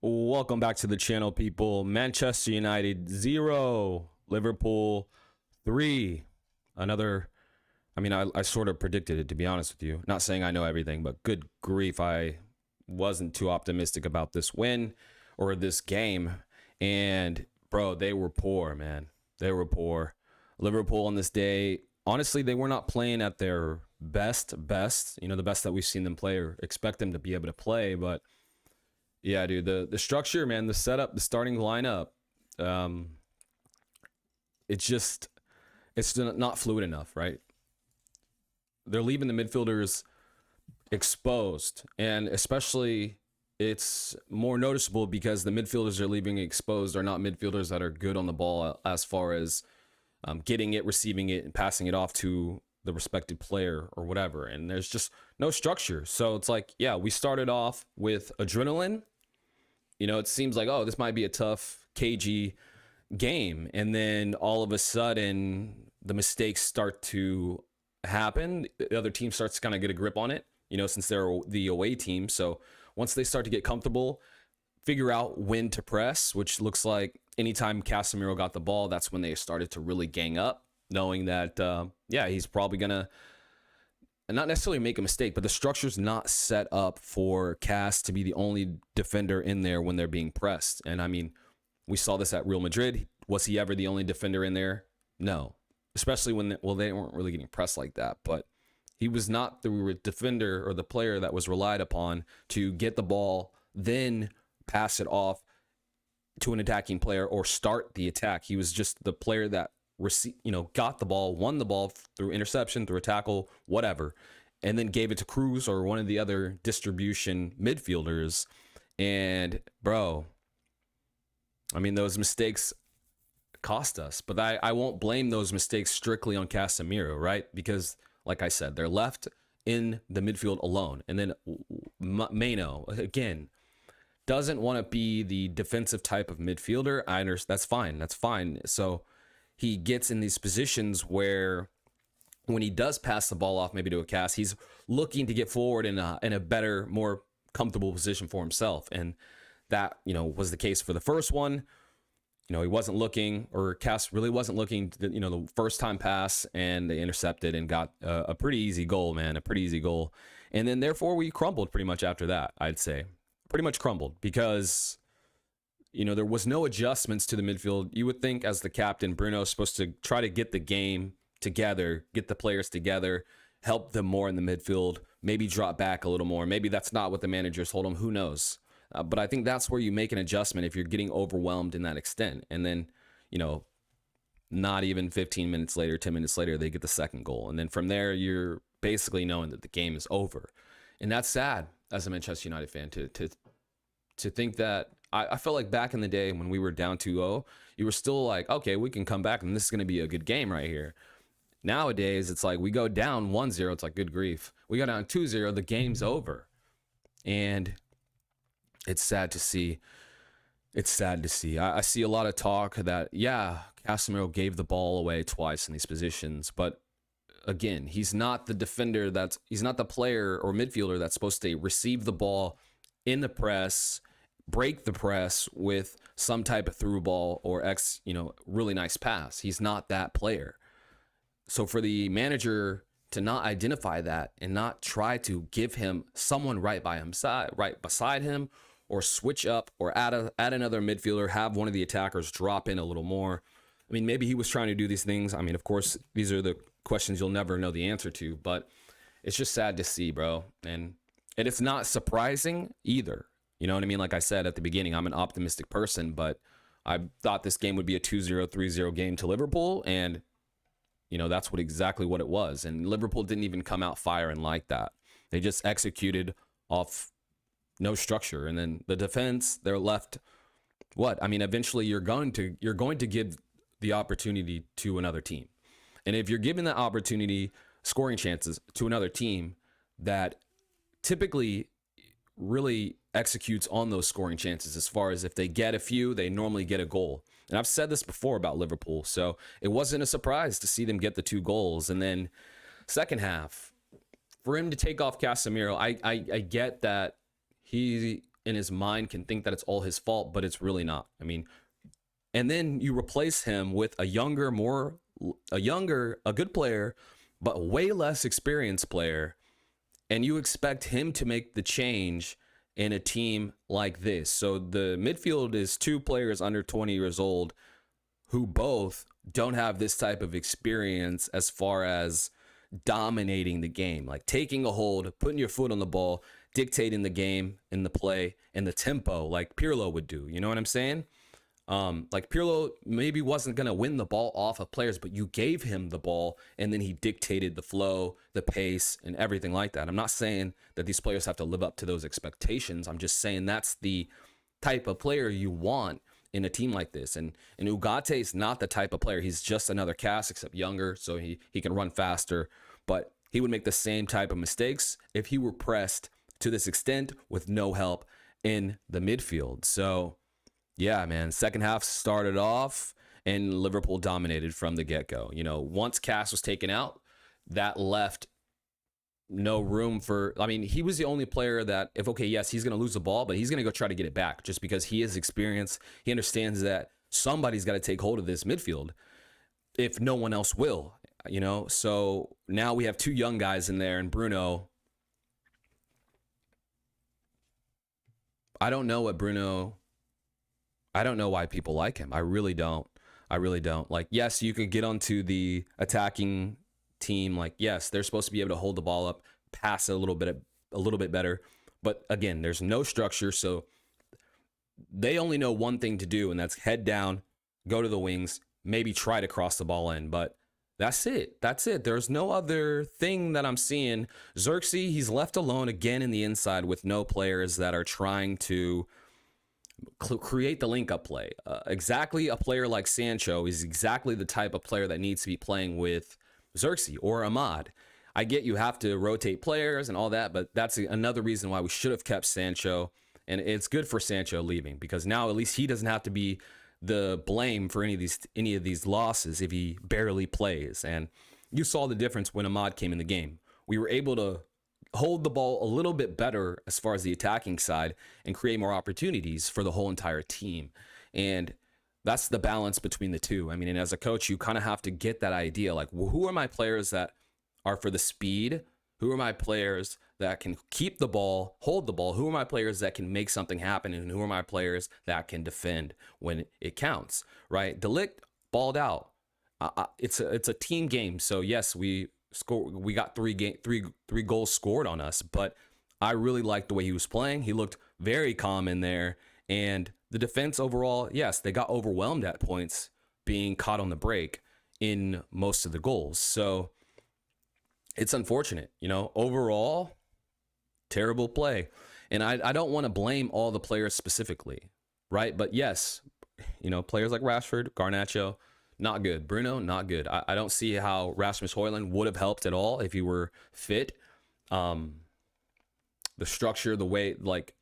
Welcome back to the channel, people. Manchester United 0, Liverpool 3. Another, I sort of predicted it, to be honest with you. Not saying I know everything, but good grief, I wasn't too optimistic about this win or this game. And, bro, they were poor, man. They were poor. Liverpool on this day, honestly, they were not playing at their best, the best that we've seen them play or expect them to be able to play, but yeah, dude, the structure, man, the setup, the starting lineup, um, it's not fluid enough, right? They're leaving the midfielders exposed, and especially it's more noticeable because the midfielders are leaving exposed are not midfielders that are good on the ball as far as getting it, receiving it, and passing it off to the respected player or whatever. And there's just no structure. So it's like, yeah, we started off with adrenaline. It seems like, oh, this might be a tough, cagey game. And then all of a sudden, the mistakes start to happen. The other team starts to kind of get a grip on it, since they're the away team. So once they start to get comfortable, figure out when to press, which looks like anytime Casemiro got the ball, that's when they started to really gang up, knowing that, he's probably going to not necessarily make a mistake, but the structure's not set up for Cass to be the only defender in there when they're being pressed. And I mean, we saw this at Real Madrid. Was he ever the only defender in there? No. Especially when, they weren't really getting pressed like that, but he was not the defender or the player that was relied upon to get the ball, then pass it off to an attacking player or start the attack. He was just the player that got the ball, won the ball through interception, through a tackle, whatever, and then gave it to Cruz or one of the other distribution midfielders. And bro, those mistakes cost us, but I won't blame those mistakes strictly on Casemiro, right? Because like I said, they're left in the midfield alone. And then Mano, again, doesn't want to be the defensive type of midfielder. I understand. That's fine. So he gets in these positions where when he does pass the ball off, maybe to a cast, he's looking to get forward in a better, more comfortable position for himself. And that, was the case for the first one. He wasn't looking, or Cass really wasn't looking, the first time pass, and they intercepted and got a pretty easy goal, man, a pretty easy goal. And then therefore we crumbled pretty much after that, I'd say. Pretty much crumbled because there was no adjustments to the midfield. You would think as the captain, Bruno's supposed to try to get the game together, get the players together, help them more in the midfield, maybe drop back a little more. Maybe that's not what the managers told him. Who knows? But I think that's where you make an adjustment if you're getting overwhelmed in that extent. And then, not even 15 minutes later, 10 minutes later, they get the second goal. And then from there, you're basically knowing that the game is over. And that's sad as a Manchester United fan to think that. I felt like back in the day when we were down 2-0, you were still like, okay, we can come back and this is going to be a good game right here. Nowadays, it's like we go down 1-0, it's like, good grief. We go down 2-0, the game's over. And it's sad to see. It's sad to see. I see a lot of talk that, yeah, Casemiro gave the ball away twice in these positions, but again, he's not the defender he's not the player or midfielder that's supposed to receive the ball in the press, break the press with some type of through ball or really nice pass. He's not that player. So for the manager to not identify that and not try to give him someone right beside him, or switch up or add another midfielder, have one of the attackers drop in a little more. Maybe he was trying to do these things. Of course, these are the questions you'll never know the answer to, but it's just sad to see, bro. And it's not surprising either. You know what I mean? Like I said at the beginning, I'm an optimistic person, but I thought this game would be a 2-0, 3-0 game to Liverpool, and that's exactly what it was. And Liverpool didn't even come out firing like that. They just executed off no structure. And then the defense, they're left what? Eventually you're going to give the opportunity to another team. And if you're giving that opportunity, scoring chances to another team that typically really executes on those scoring chances, as far as if they get a few, they normally get a goal. And I've said this before about Liverpool, so it wasn't a surprise to see them get the 2 goals. And then second half, for him to take off Casemiro, I get that he in his mind can think that it's all his fault, but it's really not. I mean, and then you replace him with a good player, but way less experienced player, and you expect him to make the change in a team like this. So the midfield is two players under 20 years old who both don't have this type of experience as far as dominating the game, like taking a hold, putting your foot on the ball, dictating the game and the play and the tempo like Pirlo would do. You know what I'm saying? Like Pirlo maybe wasn't going to win the ball off of players, but you gave him the ball and then he dictated the flow, the pace, and everything like that. I'm not saying that these players have to live up to those expectations. I'm just saying that's the type of player you want in a team like this. And Ugarte is not the type of player. He's just another cast, except younger, so he can run faster. But he would make the same type of mistakes if he were pressed to this extent with no help in the midfield. So yeah, man, second half started off and Liverpool dominated from the get-go. You know, once Cass was taken out, that left no room for, I mean, he was the only player that yes, he's going to lose the ball, but he's going to go try to get it back just because he has experience. He understands that somebody's got to take hold of this midfield if no one else will, you know? So now we have two young guys in there, and Bruno, I don't know why people like him. I really don't. Like, yes, you could get onto the attacking team. Like, yes, they're supposed to be able to hold the ball up, pass it a little bit better. But again, there's no structure, so they only know one thing to do, and that's head down, go to the wings, maybe try to cross the ball in. But that's it. There's no other thing that I'm seeing. Xerxes, he's left alone again in the inside with no players that are trying to create the link-up play. Exactly, a player like Sancho is exactly the type of player that needs to be playing with Xerxes or Ahmad. I get you have to rotate players and all that, but that's another reason why we should have kept Sancho. And it's good for Sancho leaving, because now at least he doesn't have to be the blame for any of these losses if he barely plays. And you saw the difference when Ahmad came in the game. We were able to hold the ball a little bit better as far as the attacking side and create more opportunities for the whole entire team. And that's the balance between the two. I mean, and as a coach, you kind of have to get that idea, like, well, who are my players that are for the speed? Who are my players that can keep the ball, hold the ball? Who are my players that can make something happen? And who are my players that can defend when it counts, right? De Ligt balled out. It's a team game. So yes, we got three goals scored on us, but I really liked the way he was playing. He looked very calm in there. And the defense overall, yes, they got overwhelmed at points, being caught on the break in most of the goals. So it's unfortunate, you know, overall, terrible play. And I don't want to blame all the players specifically, right? But yes, you know, players like Rashford, Garnacho, not good. Bruno, not good. I don't see how Rasmus Højlund would have helped at all if he were fit. The structure, the way, like,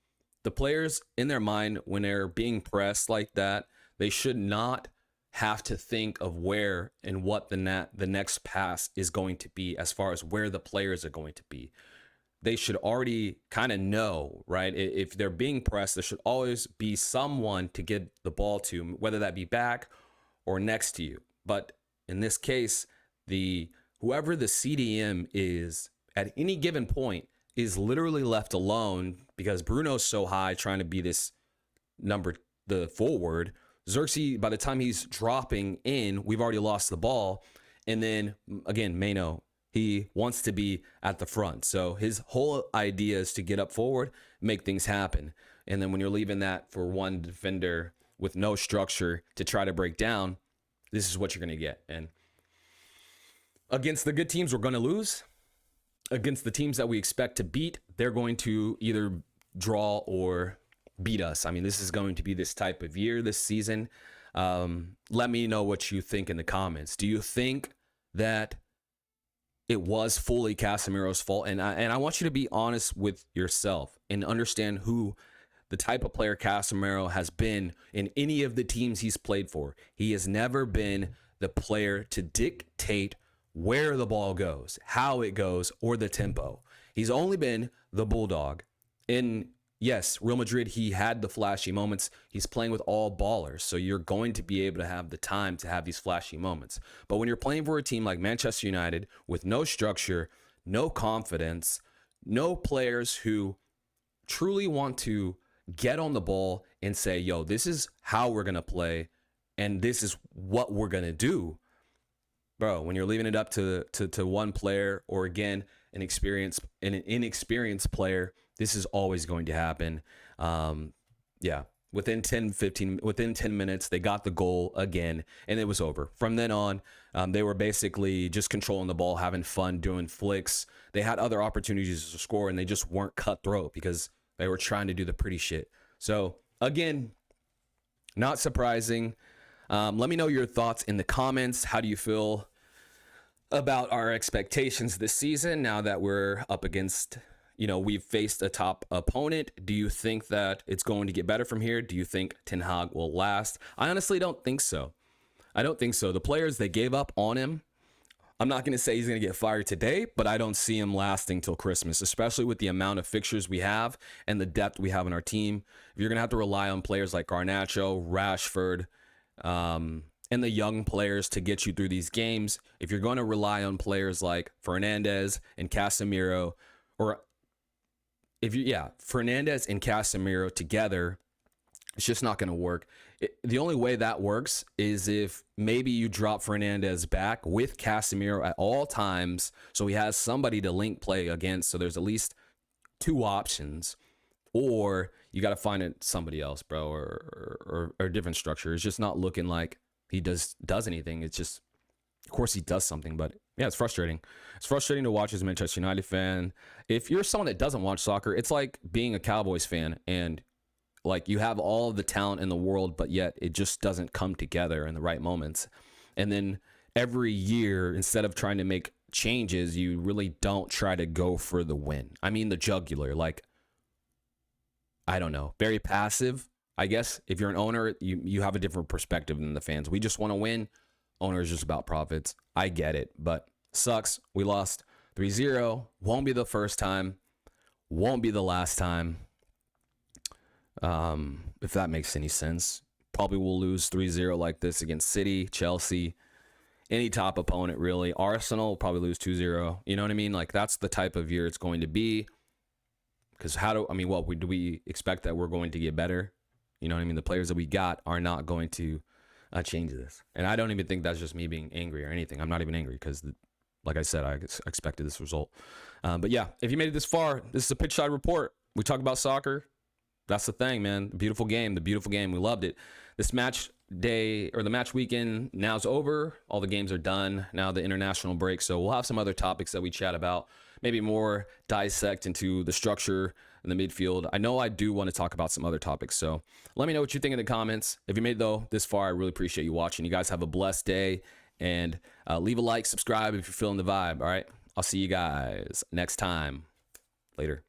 the players in their mind, when they're being pressed like that, they should not have to think of where and what the next pass is going to be as far as where the players are going to be. They should already kind of know, right? If they're being pressed, there should always be someone to get the ball to, whether that be back or next to you. But in this case, whoever the CDM is at any given point is literally left alone because Bruno's so high trying to be the forward. Xerxes, by the time he's dropping in, we've already lost the ball. And then again, Mano, he wants to be at the front. So his whole idea is to get up forward, make things happen. And then when you're leaving that for one defender with no structure to try to break down, this is what you're going to get. And against the good teams, we're going to lose. Against the teams that we expect to beat, they're going to either draw or beat us. I mean, this is going to be this type of year this season. Let me know what you think in the comments. Do you think that it was fully Casemiro's fault? And I want you to be honest with yourself and understand who the type of player Casemiro has been in any of the teams he's played for. He has never been the player to dictate where the ball goes, how it goes, or the tempo. He's only been the bulldog in yes, Real Madrid, he had the flashy moments. He's playing with all ballers. So you're going to be able to have the time to have these flashy moments. But when you're playing for a team like Manchester United with no structure, no confidence, no players who truly want to get on the ball and say, yo, this is how we're going to play and this is what we're going to do. Bro, when you're leaving it up to one player or, again, an inexperienced player, this is always going to happen. Yeah, within 10 minutes, they got the goal again, and it was over. From then on, they were basically just controlling the ball, having fun, doing flicks. They had other opportunities to score, and they just weren't cutthroat because they were trying to do the pretty shit. So, again, not surprising. Let me know your thoughts in the comments. How do you feel about our expectations this season now that we're up against, we've faced a top opponent? Do you think that it's going to get better from here? Do you think Ten Hag will last? I honestly don't think so. The players, they gave up on him. I'm not going to say he's going to get fired today, but I don't see him lasting till Christmas, especially with the amount of fixtures we have and the depth we have in our team. If you're going to have to rely on players like Garnacho, Rashford, and the young players to get you through these games, if you're going to rely on players like Fernandes and Casemiro, or Fernandes and Casemiro together, it's just not going to work. The only way that works is if maybe you drop Fernandes back with Casemiro at all times so he has somebody to link play against, so there's at least two options, or you got to find somebody else, bro, or a different structure. It's just not looking like he does anything. It's just, of course he does something, but yeah, it's frustrating. It's frustrating to watch as a Manchester United fan. If you're someone that doesn't watch soccer, it's like being a Cowboys fan and like you have all of the talent in the world, but yet it just doesn't come together in the right moments. And then every year, instead of trying to make changes, you really don't try to go for the win. I mean, the jugular, like, I don't know, very passive. I guess if you're an owner, you have a different perspective than the fans. We just want to win. Owner is just about profits. I get it, but sucks. We lost 3-0. Won't be the first time. Won't be the last time. If that makes any sense. Probably will lose 3-0 like this against City, Chelsea, any top opponent, really. Arsenal will probably lose 2-0. You know what I mean? Like, that's the type of year it's going to be. Because do we expect that we're going to get better? You know what I mean? The players that we got are not going to change this. And I don't even think that's just me being angry or anything. I'm not even angry because, like I said, I expected this result. But yeah, if you made it this far, this is a Pitch Side Report. We talk about soccer. That's the thing, man. The beautiful game. We loved it. This match day or the match weekend now's over. All the games are done. Now the international break. So we'll have some other topics that we chat about. Maybe more dissect into the structure in the midfield. I know I do want to talk about some other topics. So let me know what you think in the comments. If you made it this far, I really appreciate you watching. You guys have a blessed day. And leave a like, subscribe if you're feeling the vibe. All right. I'll see you guys next time. Later.